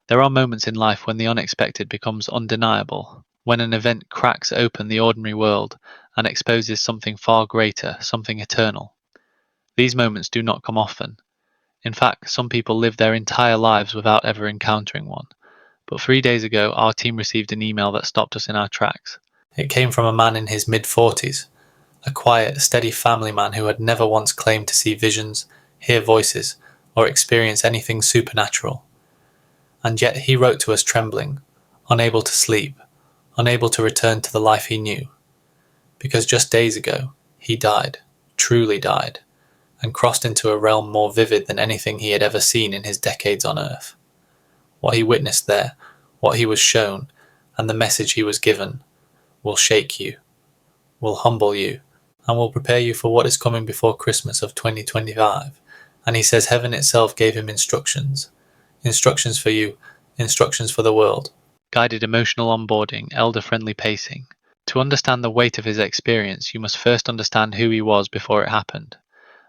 There are moments in life when the unexpected becomes undeniable, when an event cracks open the ordinary world and exposes something far greater, something eternal. These moments do not come often. In fact, some people live their entire lives without ever encountering one. But 3 days ago, our team received an email that stopped us in our tracks. It came from a man in his mid-40s, a quiet, steady family man who had never once claimed to see visions, hear voices, or experience anything supernatural. And yet he wrote to us trembling, unable to sleep, unable to return to the life he knew. Because just days ago, he died, truly died, and crossed into a realm more vivid than anything he had ever seen in his decades on Earth. What he witnessed there, what he was shown, and the message he was given, will shake you, will humble you, and will prepare you for what is coming before Christmas of 2025. And he says heaven itself gave him instructions. Instructions for you, instructions for the world. Guided emotional onboarding, elder-friendly pacing. To understand the weight of his experience, you must first understand who he was before it happened.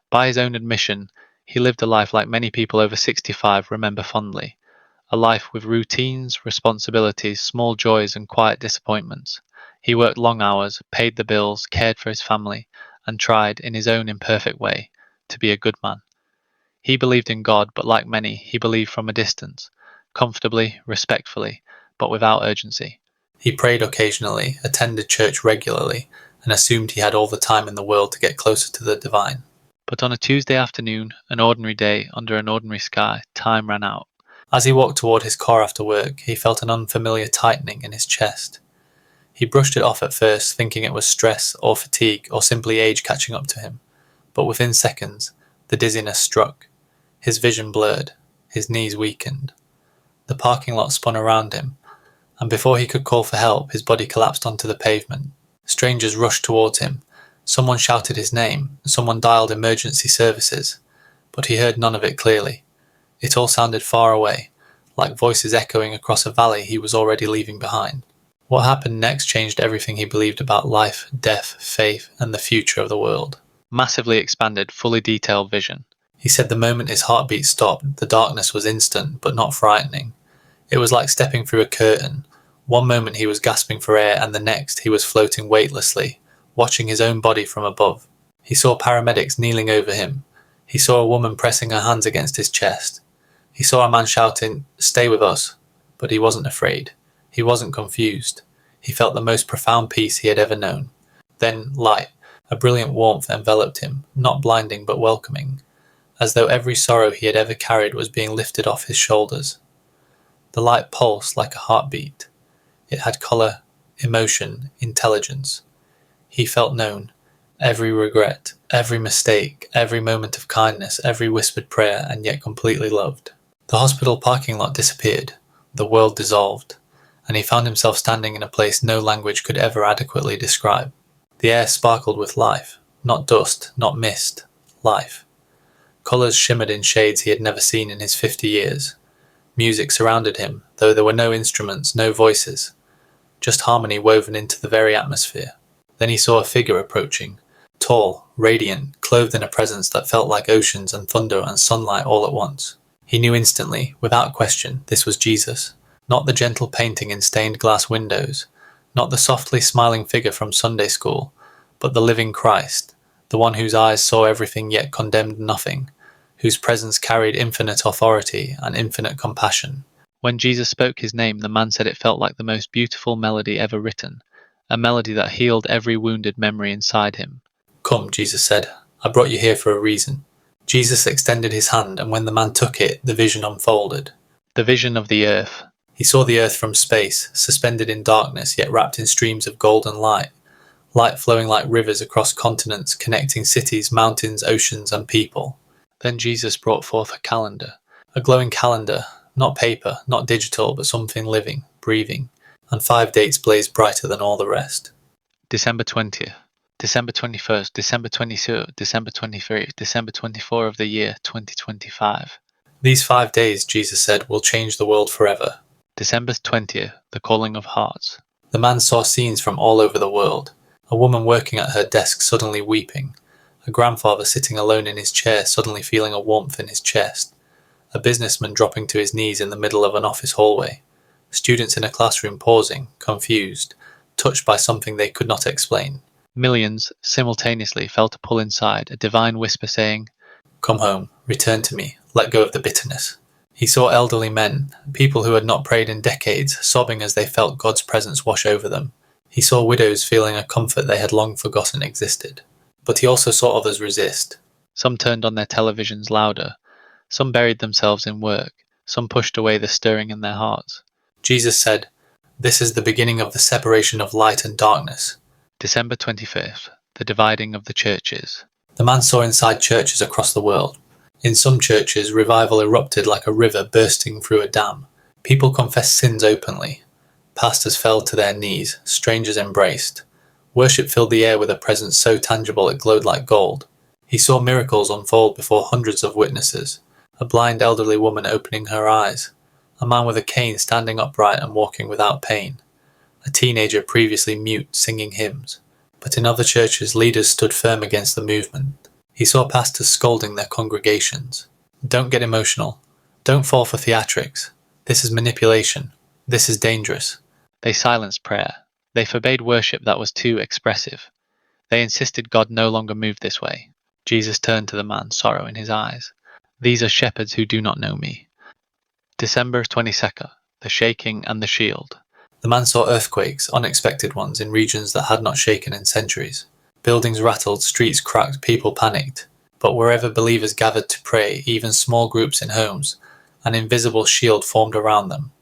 By his own admission, he lived a life like many people over 65 remember fondly. A life with routines, responsibilities, small joys and quiet disappointments. He worked long hours, paid the bills, cared for his family, and tried, in his own imperfect way, to be a good man. He believed in God, but like many, he believed from a distance, comfortably, respectfully, but without urgency. He prayed occasionally, attended church regularly, and assumed he had all the time in the world to get closer to the divine. But on a Tuesday afternoon, an ordinary day, under an ordinary sky, time ran out. As he walked toward his car after work, he felt an unfamiliar tightening in his chest. He brushed it off at first, thinking it was stress or fatigue or simply age catching up to him. But within seconds, the dizziness struck. His vision blurred. His knees weakened. The parking lot spun around him, and before he could call for help, his body collapsed onto the pavement. Strangers rushed towards him. Someone shouted his name. Someone dialed emergency services. But he heard none of it clearly. It all sounded far away, like voices echoing across a valley he was already leaving behind. What happened next changed everything he believed about life, death, faith, and the future of the world. Massively expanded, fully detailed vision. He said the moment his heartbeat stopped, the darkness was instant, but not frightening. It was like stepping through a curtain. One moment he was gasping for air, and the next he was floating weightlessly, watching his own body from above. He saw paramedics kneeling over him. He saw a woman pressing her hands against his chest. He saw a man shouting, "Stay with us." But he wasn't afraid. He wasn't confused. He felt the most profound peace he had ever known. Then light, a brilliant warmth enveloped him, not blinding but welcoming, as though every sorrow he had ever carried was being lifted off his shoulders. The light pulsed like a heartbeat. It had colour, emotion, intelligence. He felt known. Every regret, every mistake, every moment of kindness, every whispered prayer, and yet completely loved. The hospital parking lot disappeared. The world dissolved. And he found himself standing in a place no language could ever adequately describe. The air sparkled with life. Not dust, not mist. Life. Colours shimmered in shades he had never seen in his 50 years. Music surrounded him, though there were no instruments, no voices. Just harmony woven into the very atmosphere. Then he saw a figure approaching. Tall, radiant, clothed in a presence that felt like oceans and thunder and sunlight all at once. He knew instantly, without question, this was Jesus. Not the gentle painting in stained glass windows, not the softly smiling figure from Sunday school, but the living Christ, the one whose eyes saw everything yet condemned nothing, whose presence carried infinite authority and infinite compassion. When Jesus spoke his name, the man said it felt like the most beautiful melody ever written, a melody that healed every wounded memory inside him. "Come," Jesus said, "I brought you here for a reason." Jesus extended his hand, and when the man took it, the vision unfolded. The vision of the earth. He saw the earth from space, suspended in darkness yet wrapped in streams of golden light, light flowing like rivers across continents, connecting cities, mountains, oceans, and people. Then Jesus brought forth a calendar, a glowing calendar, not paper, not digital, but something living, breathing, and 5 dates blazed brighter than all the rest. December 20th, December 21st, December 22, December 23, December 24 of the year 2025. These 5 days, Jesus said, will change the world forever. December 20th, the calling of hearts. The man saw scenes from all over the world. A woman working at her desk suddenly weeping. A grandfather sitting alone in his chair suddenly feeling a warmth in his chest. a businessman dropping to his knees in the middle of an office hallway, students in a classroom pausing, confused, touched by something they could not explain. Millions simultaneously felt a pull inside, a divine whisper saying, "Come home, return to me, let go of the bitterness." He saw elderly men, people who had not prayed in decades, sobbing as they felt God's presence wash over them. He saw widows feeling a comfort they had long forgotten existed. But he also saw others resist. Some turned on their televisions louder, some buried themselves in work, some pushed away the stirring in their hearts. Jesus said, "This is the beginning of the separation of light and darkness." December 25th, the dividing of the churches. The man saw inside churches across the world. In some churches, revival erupted like a river bursting through a dam. People confessed sins openly. Pastors fell to their knees, strangers embraced. Worship filled the air with a presence so tangible it glowed like gold. He saw miracles unfold before hundreds of witnesses. A blind elderly woman opening her eyes. A man with a cane standing upright and walking without pain. A teenager previously mute singing hymns. But in other churches, leaders stood firm against the movement. He saw pastors scolding their congregations. "Don't get emotional. Don't fall for theatrics. This is manipulation. This is dangerous." They silenced prayer. They forbade worship that was too expressive. They insisted God no longer moved this way. Jesus turned to the man, sorrow in his eyes. "These are shepherds who do not know me." December 22nd, the shaking and the shield. The man saw earthquakes, unexpected ones, in regions that had not shaken in centuries. Buildings rattled, streets cracked, people panicked. But wherever believers gathered to pray, even small groups in homes, an invisible shield formed around them.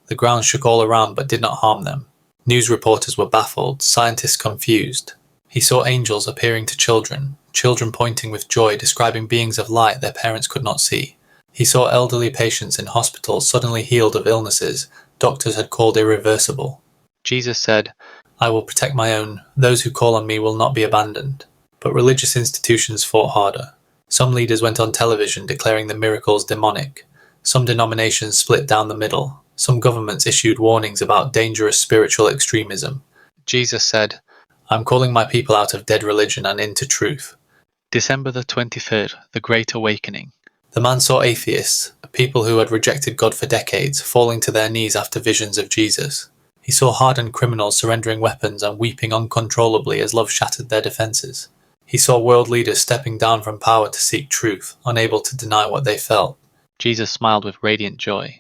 The ground shook all around but did not harm them. News reporters were baffled, scientists confused. He saw angels appearing to children, children pointing with joy, describing beings of light their parents could not see. He saw elderly patients in hospitals suddenly healed of illnesses doctors had called irreversible. Jesus said, "I will protect my own. Those who call on me will not be abandoned." But religious institutions fought harder. Some leaders went on television declaring the miracles demonic. Some denominations split down the middle. Some governments issued warnings about dangerous spiritual extremism. Jesus said, "I'm calling my people out of dead religion and into truth." December the 23rd, the Great Awakening. The man saw atheists, people who had rejected God for decades, falling to their knees after visions of Jesus. He saw hardened criminals surrendering weapons and weeping uncontrollably as love shattered their defenses. He saw world leaders stepping down from power to seek truth, unable to deny what they felt. Jesus smiled with radiant joy.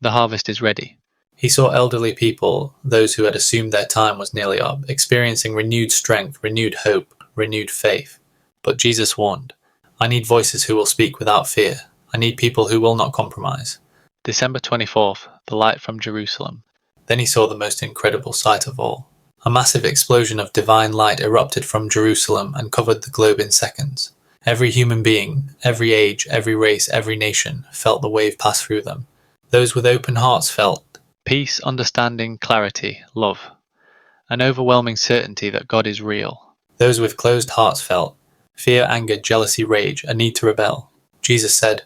The harvest is ready. He saw elderly people, those who had assumed their time was nearly up, experiencing renewed strength, renewed hope, renewed faith. But Jesus warned, "I need voices who will speak without fear. I need people who will not compromise." December 24th, the light from Jerusalem. Then he saw the most incredible sight of all. A massive explosion of divine light erupted from Jerusalem and covered the globe in seconds. Every human being, every age, every race, every nation, felt the wave pass through them. Those with open hearts felt peace, understanding, clarity, love. An overwhelming certainty that God is real. Those with closed hearts felt fear, anger, jealousy, rage, a need to rebel. Jesus said,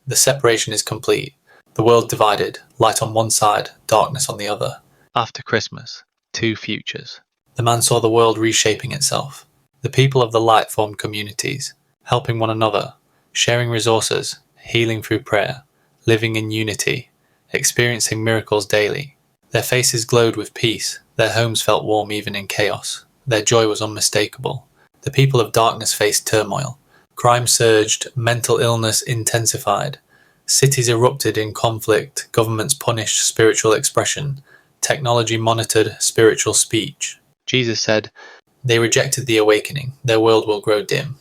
"The separation is complete. The world divided, light on one side, darkness on the other." After Christmas, two futures. The man saw the world reshaping itself. The people of the light formed communities, helping one another, sharing resources, healing through prayer, living in unity, experiencing miracles daily. Their faces glowed with peace, their homes felt warm even in chaos. Their joy was unmistakable. The people of darkness faced turmoil. Crime surged, mental illness intensified. Cities erupted in conflict, governments punished spiritual expression. Technology monitored spiritual speech. Jesus said, "They rejected the awakening. Their world will grow dim."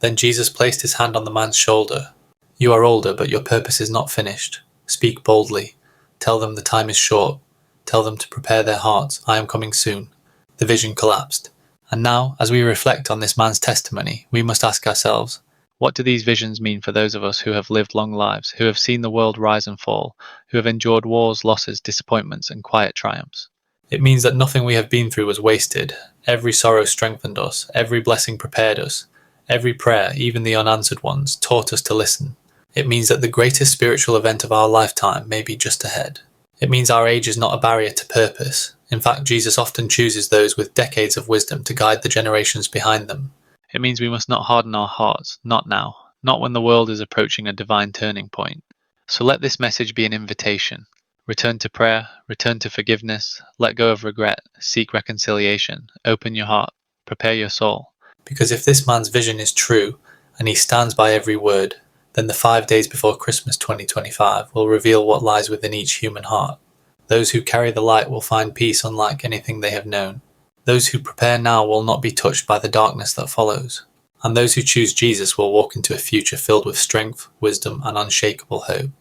Then Jesus placed his hand on the man's shoulder. "You are older, but your purpose is not finished. Speak boldly. Tell them the time is short. Tell them to prepare their hearts. I am coming soon." The vision collapsed. And now, as we reflect on this man's testimony, we must ask ourselves, what do these visions mean for those of us who have lived long lives, who have seen the world rise and fall, who have endured wars, losses, disappointments, and quiet triumphs? It means that nothing we have been through was wasted. Every sorrow strengthened us. Every blessing prepared us. Every prayer, even the unanswered ones, taught us to listen. It means that the greatest spiritual event of our lifetime may be just ahead. It means our age is not a barrier to purpose. In fact, Jesus often chooses those with decades of wisdom to guide the generations behind them. It means we must not harden our hearts, not now, not when the world is approaching a divine turning point. So let this message be an invitation. Return to prayer, return to forgiveness, let go of regret, seek reconciliation, open your heart, prepare your soul. Because if this man's vision is true, and he stands by every word, then the 5 days before Christmas 2025 will reveal what lies within each human heart. Those who carry the light will find peace unlike anything they have known. Those who prepare now will not be touched by the darkness that follows. And those who choose Jesus will walk into a future filled with strength, wisdom, and unshakable hope.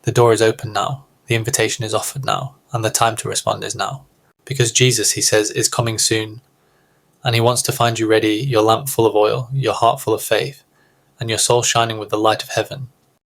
The door is open now, the invitation is offered now, and the time to respond is now. Because Jesus, he says, is coming soon, and he wants to find you ready, your lamp full of oil, your heart full of faith, and your soul shining with the light of heaven,